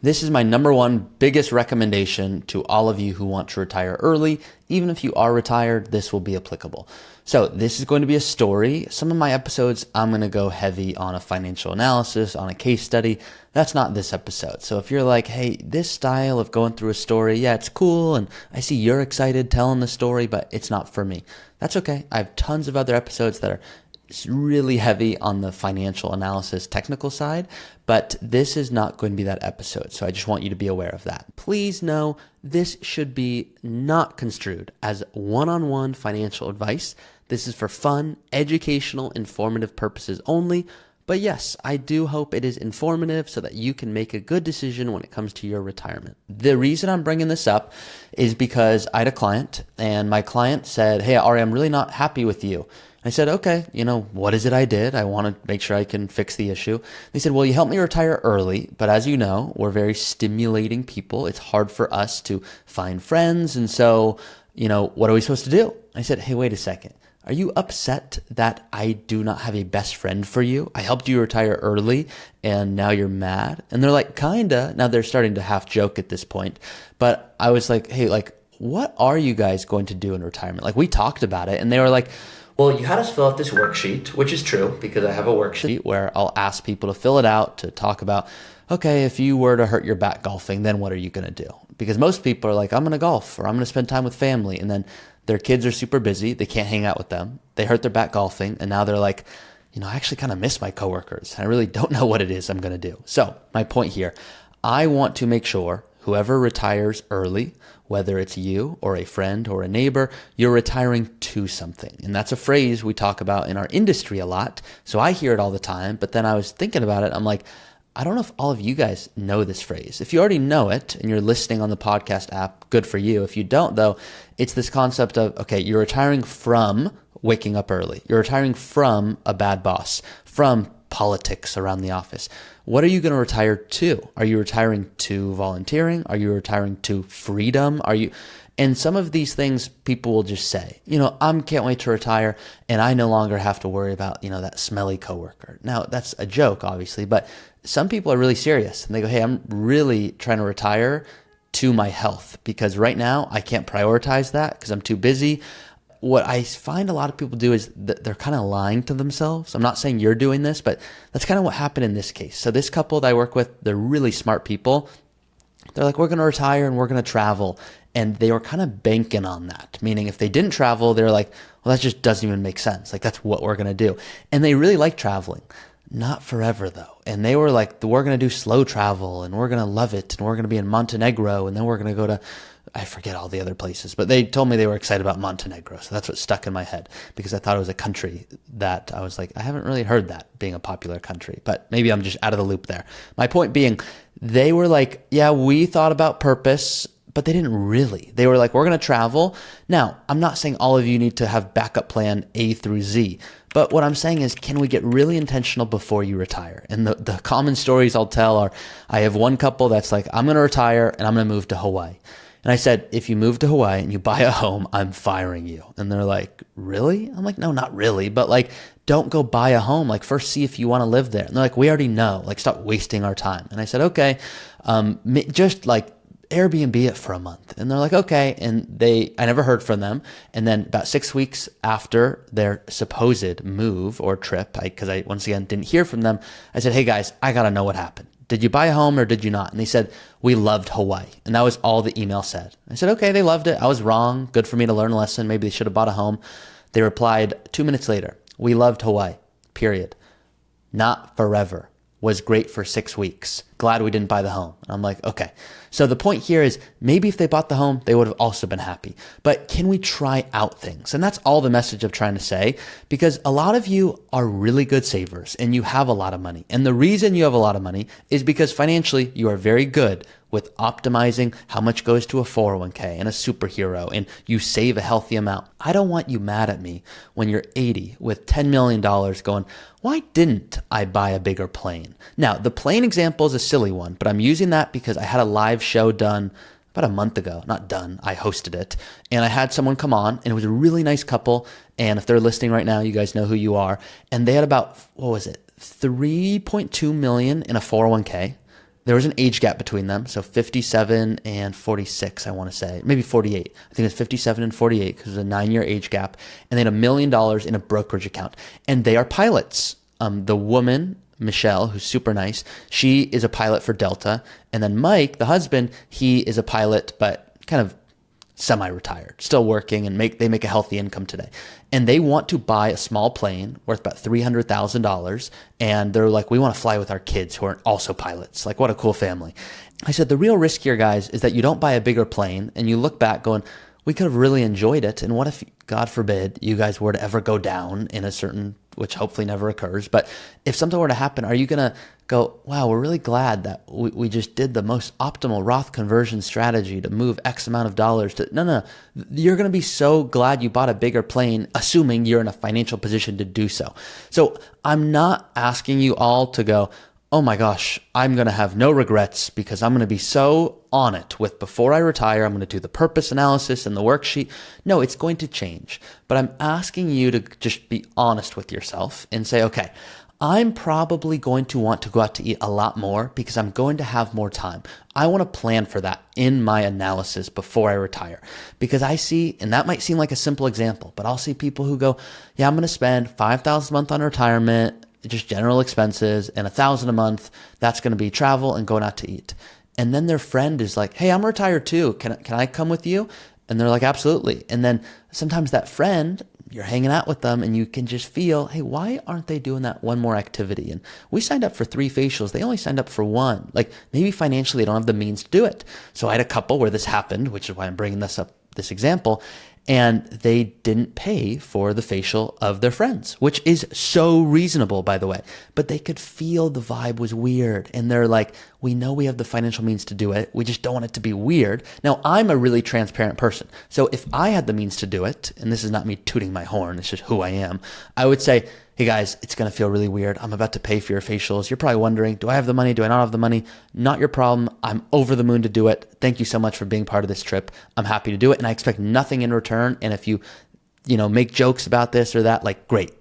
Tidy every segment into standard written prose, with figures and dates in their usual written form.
This is my number one biggest recommendation to all of you who want to retire early. Even if you are retired, this will be applicable. So this is going to be a story. Some of my episodes, I'm going to go heavy on a financial analysis, on a case study. That's not this episode. So if you're like, hey, this style of going through a story, yeah, it's cool. And I see you're excited telling the story, but it's not for me. That's okay. I have tons of other episodes that are really heavy on the financial analysis technical side, but this is not going to be that episode. So I just want you to be aware of that. Please know this should be not construed as one-on-one financial advice. This is for fun, educational, informative purposes only. But yes, I do hope it is informative so that you can make a good decision when it comes to your retirement. The reason I'm bringing this up is because I had a client and my client said, hey, Ari, I'm really not happy with you. I said, okay, what is it I did? I want to make sure I can fix the issue. They said, well, you helped me retire early, but as you know, we're very stimulating people. It's hard for us to find friends. And so, what are we supposed to do? I said, hey, wait a second. Are you upset that I do not have a best friend for you? I helped you retire early and now you're mad? And they're like, kinda. Now they're starting to half joke at this point. But I was like, hey, what are you guys going to do in retirement? We talked about it and they were like, well, you had us fill out this worksheet, which is true because I have a worksheet where I'll ask people to fill it out to talk about, okay, if you were to hurt your back golfing, then what are you going to do? Because most people are like, I'm going to golf or I'm going to spend time with family. And then their kids are super busy. They can't hang out with them. They hurt their back golfing. And now they're like, I actually kind of miss my coworkers. I really don't know what it is I'm going to do. So my point here, I want to make sure whoever retires early, whether it's you or a friend or a neighbor, you're retiring to something. And that's a phrase we talk about in our industry a lot. So I hear it all the time. But then I was thinking about it. I'm like, I don't know if all of you guys know this phrase. If you already know it and you're listening on the podcast app, good for you. If you don't, though, it's this concept of, okay, you're retiring from waking up early. You're retiring from a bad boss, from politics around the office. What are you going to retire to? Are you retiring to volunteering? Are you retiring to freedom? And some of these things people will just say, I can't wait to retire and I no longer have to worry about, that smelly coworker. Now that's a joke, obviously, but some people are really serious and they go, hey, I'm really trying to retire to my health because right now I can't prioritize that because I'm too busy. What I find a lot of people do is that they're kind of lying to themselves. I'm not saying you're doing this, but that's kind of what happened in this case. So this couple that I work with, they're really smart people. They're like, we're going to retire and we're going to travel. And they were kind of banking on that, meaning if they didn't travel, they're like, well, that just doesn't even make sense. That's what we're going to do. And they really like traveling. Not forever though. And they were like, we're going to do slow travel and we're going to love it. And we're going to be in Montenegro. And then we're going to go to, I forget all the other places, but they told me they were excited about Montenegro. So that's what stuck in my head because I thought it was a country that I was like, I haven't really heard that being a popular country, but maybe I'm just out of the loop there. My point being, they were like, yeah, we thought about purpose, but they didn't really. They were like, we're going to travel. Now, I'm not saying all of you need to have backup plan A through Z, but what I'm saying is, can we get really intentional before you retire? And the common stories I'll tell are, I have one couple that's like, I'm going to retire and I'm going to move to Hawaii. And I said, if you move to Hawaii and you buy a home, I'm firing you. And they're like, really? I'm like, no, not really. But don't go buy a home. First see if you want to live there. And they're like, we already know. Stop wasting our time. And I said, okay, just Airbnb it for a month. And they're like, okay. And I never heard from them. And then about 6 weeks after their supposed move or trip, because I once again didn't hear from them, I said, hey guys, I got to know what happened. Did you buy a home or did you not? And they said, we loved Hawaii. And that was all the email said. I said, okay, they loved it. I was wrong. Good for me to learn a lesson. Maybe they should have bought a home. They replied 2 minutes later, we loved Hawaii, period. Not forever. Was great for 6 weeks. Glad we didn't buy the home. And I'm like, okay. So the point here is maybe if they bought the home, they would have also been happy. But can we try out things? And that's all the message I'm trying to say, because a lot of you are really good savers and you have a lot of money. And the reason you have a lot of money is because financially you are very good with optimizing how much goes to a 401k and a superhero, and you save a healthy amount. I don't want you mad at me when you're 80 with $10 million going, why didn't I buy a bigger plane? Now, the plane example is a silly one, but I'm using that because I had a live show done about a month ago. Not done, I hosted it. And I had someone come on, and it was a really nice couple. And if they're listening right now, you guys know who you are. And they had about, 3.2 million in a 401k. there was an age gap between them. So 57 and 46, I want to say, maybe 48. I think it's 57 and 48 because there's a 9-year age gap. And they had $1 million in a brokerage account, and they are pilots. The woman, Michelle, who's super nice, she is a pilot for Delta. And then Mike, the husband, he is a pilot, but kind of semi-retired, still working, and they make a healthy income today. And they want to buy a small plane worth about $300,000. And they're like, we want to fly with our kids who are also pilots. Like, what a cool family. I said, the real risk here, guys, is that you don't buy a bigger plane and you look back going, we could have really enjoyed it. And what if, God forbid, you guys were to ever go down in a certain, which hopefully never occurs, but if something were to happen, are you going to go, wow, we're really glad that we just did the most optimal Roth conversion strategy to move X amount of dollars to, no. You're going to be so glad you bought a bigger plane, assuming you're in a financial position to do so. So I'm not asking you all to go, oh my gosh, I'm going to have no regrets because I'm going to be so on it with before I retire, I'm going to do the purpose analysis and the worksheet. No, it's going to change. But I'm asking you to just be honest with yourself and say, okay, I'm probably going to want to go out to eat a lot more because I'm going to have more time. I want to plan for that in my analysis before I retire, because I see, and that might seem like a simple example, but I'll see people who go, yeah, I'm going to spend $5,000 a month on retirement, just general expenses, and $1,000 a month. That's going to be travel and going out to eat. And then their friend is like, hey, I'm retired too. Can I come with you? And they're like, absolutely. And then sometimes that friend, you're hanging out with them and you can just feel, hey, why aren't they doing that one more activity? And we signed up for 3 facials. They only signed up for 1. Like, maybe financially they don't have the means to do it. So I had a couple where this happened, which is why I'm bringing this example. And they didn't pay for the facial of their friends, which is so reasonable, by the way. But they could feel the vibe was weird. And they're like, we know we have the financial means to do it. We just don't want it to be weird. Now, I'm a really transparent person. So if I had the means to do it, and this is not me tooting my horn, it's just who I am, I would say, hey guys, it's going to feel really weird. I'm about to pay for your facials. You're probably wondering, do I have the money? Do I not have the money? Not your problem. I'm over the moon to do it. Thank you so much for being part of this trip. I'm happy to do it. And I expect nothing in return. And if you make jokes about this or that, like, great.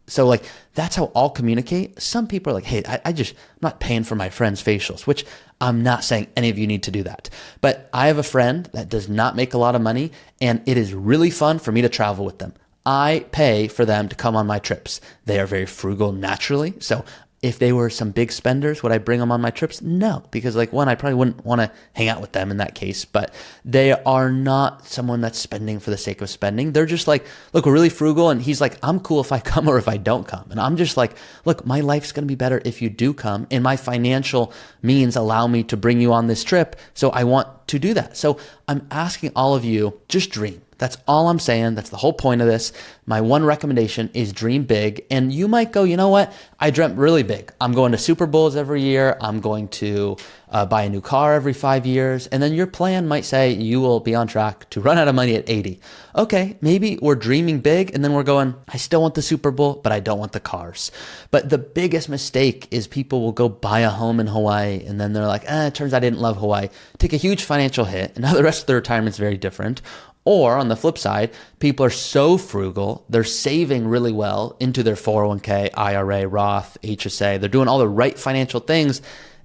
So like, that's how I'll communicate. Some people are like, hey, I'm not paying for my friend's facials, which I'm not saying any of you need to do that. But I have a friend that does not make a lot of money, and it is really fun for me to travel with them. I pay for them to come on my trips. They are very frugal naturally. So if they were some big spenders, would I bring them on my trips? No, because I probably wouldn't want to hang out with them in that case, but they are not someone that's spending for the sake of spending. They're just like, look, we're really frugal. And he's like, I'm cool if I come or if I don't come. And I'm just like, look, my life's going to be better if you do come, and my financial means allow me to bring you on this trip. So I want to do that. So I'm asking all of you, just dream. That's all I'm saying. That's the whole point of this. My one recommendation is dream big. And you might go, you know what? I dreamt really big. I'm going to Super Bowls every year. I'm going to buy a new car every 5 years. And then your plan might say you will be on track to run out of money at 80. Okay, maybe we're dreaming big and then we're going, I still want the Super Bowl, but I don't want the cars. But the biggest mistake is people will go buy a home in Hawaii and then they're like, it turns out I didn't love Hawaii. Take a huge financial hit. And now the rest of their retirement's very different. Or on the flip side, people are so frugal, they're saving really well into their 401k, IRA, Roth, HSA. They're doing all the right financial things.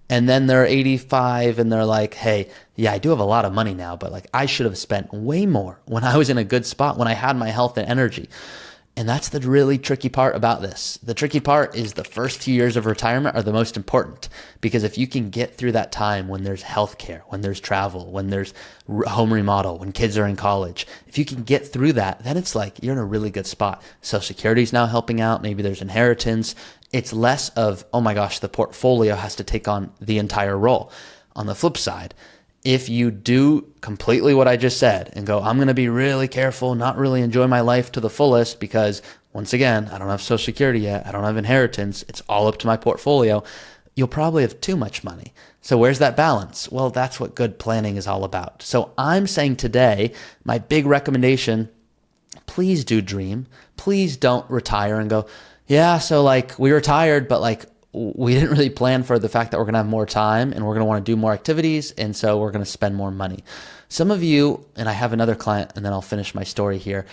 And then they're 85 and they're like, hey, yeah, I do have a lot of money now, but I should have spent way more when I was in a good spot, when I had my health and energy. And that's the really tricky part about this. The tricky part is the first few years of retirement are the most important, because if you can get through that time when there's healthcare, when there's travel, when there's home remodel, when kids are in college, if you can get through that, then it's like you're in a really good spot. Social Security is now helping out. Maybe there's inheritance. It's less of, oh my gosh, the portfolio has to take on the entire role. On the flip side, if you do completely what I just said and go, I'm going to be really careful, not really enjoy my life to the fullest because, once again, I don't have Social Security yet, I don't have inheritance, it's all up to my portfolio, you'll probably have too much money. So where's that balance? Well, that's what good planning is all about. So I'm saying today, my big recommendation, please do dream. Please don't retire and go, yeah, so we retired, but we didn't really plan for the fact that we're going to have more time and we're going to want to do more activities. And so we're going to spend more money. Some of you, and I have another client and then I'll finish my story here.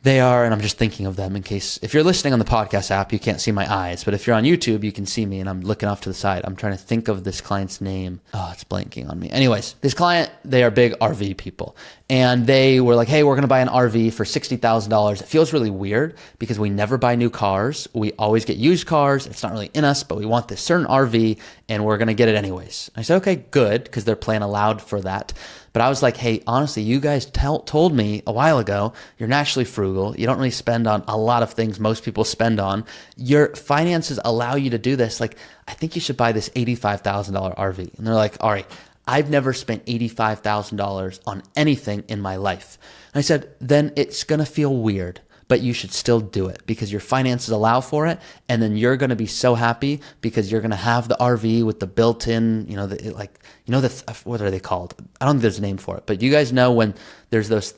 They are, and I'm just thinking of them in case, if you're listening on the podcast app, you can't see my eyes, but if you're on YouTube, you can see me and I'm looking off to the side. I'm trying to think of this client's name. Oh, it's blanking on me. Anyways, this client, they are big RV people. And they were like, hey, we're going to buy an RV for $60,000. It feels really weird because we never buy new cars. We always get used cars. It's not really in us, but we want this certain RV and we're going to get it anyways. I said, okay, good, because their plan allowed for that. But I was like, hey, honestly, you guys told me a while ago, you're naturally frugal. You don't really spend on a lot of things most people spend on. Your finances allow you to do this. Like, I think you should buy this $85,000 RV. And they're like, all right, I've never spent $85,000 on anything in my life. And I said, then it's going to feel weird, but you should still do it because your finances allow for it. And then you're going to be so happy because you're going to have the RV with the built-in, what are they called? I don't think there's a name for it, but you guys know when there's those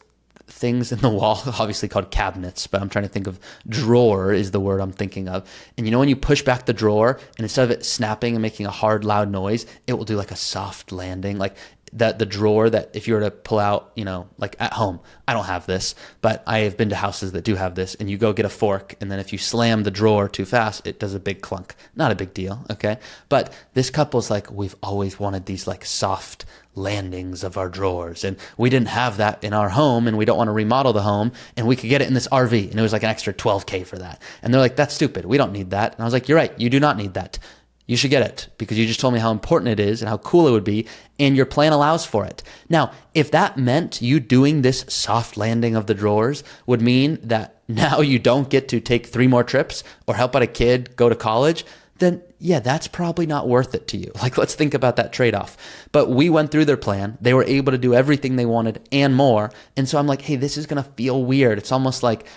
things in the wall, obviously called cabinets, but I'm trying to think of drawer is the word I'm thinking of. And when you push back the drawer and instead of it snapping and making a hard, loud noise, it will do like a soft landing, like that the drawer that if you were to pull out, like at home, I don't have this, but I have been to houses that do have this, and you go get a fork, and then if you slam the drawer too fast, it does a big clunk. Not a big deal, okay? But this couple's like, we've always wanted these like soft landings of our drawers, and we didn't have that in our home, and we don't want to remodel the home, and we could get it in this RV, and it was like an extra $12K for that. And they're like, that's stupid. We don't need that. And I was like, you're right. You do not need that. You should get it because you just told me how important it is and how cool it would be, and your plan allows for it. Now, if that meant you doing this soft landing of the drawers would mean that now you don't get to take 3 more trips or help out a kid go to college, then yeah, that's probably not worth it to you. Like, let's think about that trade-off. But we went through their plan. They were able to do everything they wanted and more. And so I'm like, hey, this is going to feel weird. It's almost like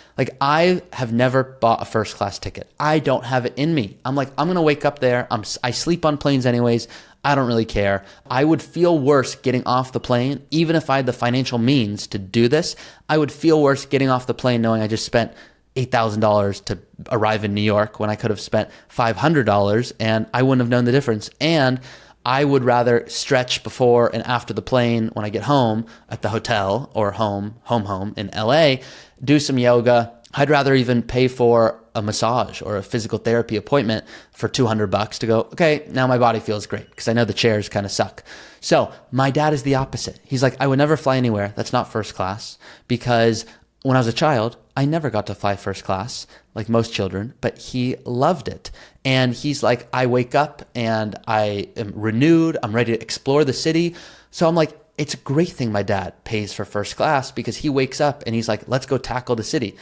I have never bought a first class ticket. I don't have it in me. I'm like, I'm going to wake up there. I sleep on planes anyways. I don't really care. I would feel worse getting off the plane, even if I had the financial means to do this. I would feel worse getting off the plane knowing I just spent $8,000 to arrive in New York when I could have spent $500 and I wouldn't have known the difference. And I would rather stretch before and after the plane when I get home at the hotel or home in LA, do some yoga. I'd rather even pay for a massage or a physical therapy appointment for $200 to go, okay, now my body feels great because I know the chairs kind of suck. So my dad is the opposite. He's like, I would never fly anywhere that's not first class because when I was a child, I never got to fly first class like most children, but he loved it. And he's like, I wake up and I am renewed. I'm ready to explore the city. So I'm like, it's a great thing my dad pays for first class because he wakes up and he's like, let's go tackle the city.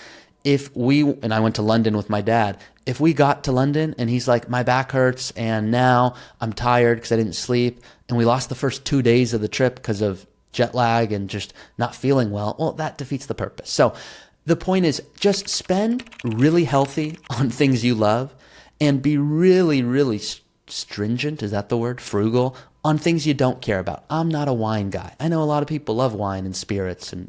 And I went to London with my dad. If we got to London and he's like, my back hurts and now I'm tired because I didn't sleep, and we lost the first 2 days of the trip because of jet lag and just not feeling well that defeats the purpose. So the point is just spend really healthy on things you love and be really, really stringent. Is that the word? Frugal on things you don't care about. I'm not a wine guy. I know a lot of people love wine and spirits, and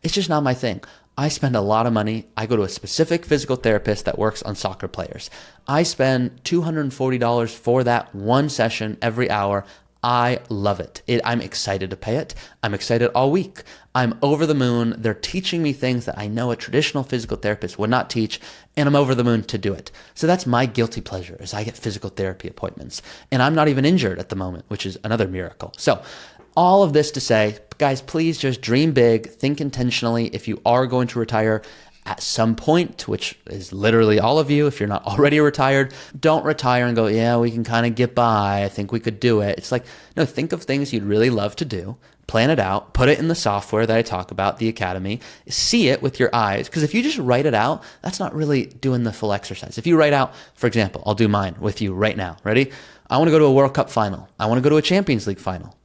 it's just not my thing. I spend a lot of money. I go to a specific physical therapist that works on soccer players. I spend $240 for that one session every hour. I love it. I'm excited to pay it. I'm excited all week. I'm over the moon. They're teaching me things that I know a traditional physical therapist would not teach, and I'm over the moon to do it. So that's my guilty pleasure, is I get physical therapy appointments. And I'm not even injured at the moment, which is another miracle. So all of this to say, guys, please just dream big, think intentionally. If you are going to retire at some point, which is literally all of you, if you're not already retired, don't retire and go, yeah, we can kind of get by. I think we could do it. It's like, no, think of things you'd really love to do, plan it out, put it in the software that I talk about, the Academy, see it with your eyes. Because if you just write it out, that's not really doing the full exercise. If you write out, for example, I'll do mine with you right now. Ready? I want to go to a World Cup final. I want to go to a Champions League final.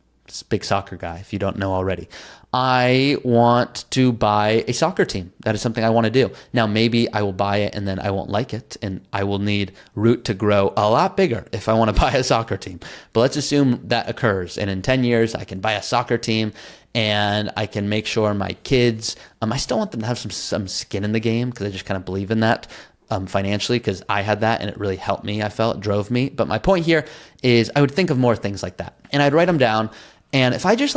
Big soccer guy, if you don't know already. I want to buy a soccer team. That is something I want to do. Now, maybe I will buy it and then I won't like it, and I will need root to grow a lot bigger if I want to buy a soccer team. But let's assume that occurs, and in 10 years, I can buy a soccer team and I can make sure my kids, I still want them to have some skin in the game because I just kind of believe in that. Financially, because I had that and it really helped me. I felt it drove me. But my point here is I would think of more things like that, and I'd write them down. And if I just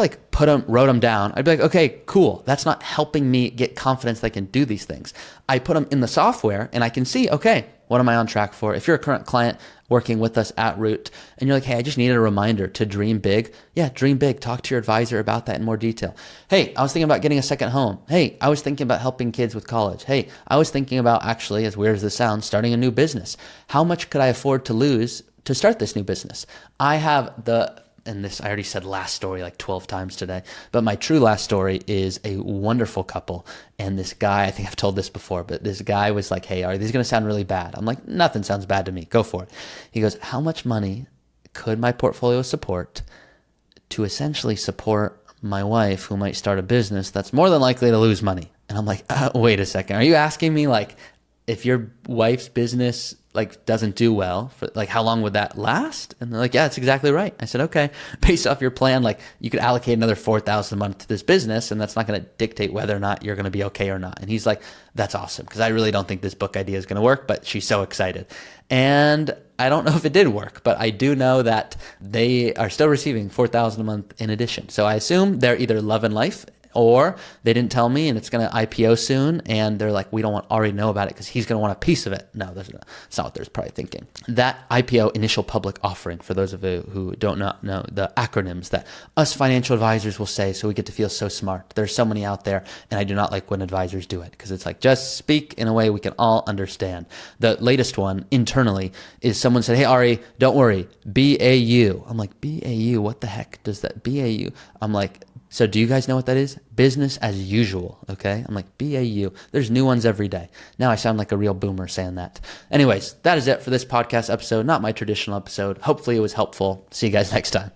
wrote them down, I'd be like, okay, cool. That's not helping me get confidence that I can do these things. I put them in the software and I can see, okay, what am I on track for? If you're a current client working with us at Root and you're like, hey, I just needed a reminder to dream big. Yeah, dream big. Talk to your advisor about that in more detail. Hey, I was thinking about getting a second home. Hey, I was thinking about helping kids with college. Hey, I was thinking about, actually, as weird as this sounds, starting a new business. How much could I afford to lose to start this new business? I have and this I already said last story like 12 times today, but my true last story is a wonderful couple. And this guy, I think I've told this before, but this guy was like, hey, are these going to sound really bad? I'm like, nothing sounds bad to me. Go for it. He goes, how much money could my portfolio support to essentially support my wife who might start a business that's more than likely to lose money? And I'm like, wait a second. Are you asking me like if your wife's business like doesn't do well, for like how long would that last? And they're like, yeah, that's exactly right. I said, okay, based off your plan, like you could allocate another $4,000 a month to this business, and that's not going to dictate whether or not you're going to be okay or not. And he's like, that's awesome, because I really don't think this book idea is going to work, but she's so excited. And I don't know if it did work, but I do know that they are still receiving $4,000 a month in addition. So I assume they're either loving life, or they didn't tell me and it's going to IPO soon, and they're like, we don't already know about it because he's going to want a piece of it. No, that's not what they're probably thinking. That IPO, initial public offering, for those of you who don't know the acronyms that us financial advisors will say, so we get to feel so smart. There's so many out there, and I do not like when advisors do it because it's like, just speak in a way we can all understand. The latest one internally is someone said, hey, Ari, don't worry, BAU. I'm like, BAU? What the heck does that BAU? I'm like, so do you guys know what that is? Business as usual, okay? I'm like, BAU. There's new ones every day. Now I sound like a real boomer saying that. Anyways, that is it for this podcast episode. Not my traditional episode. Hopefully it was helpful. See you guys next time.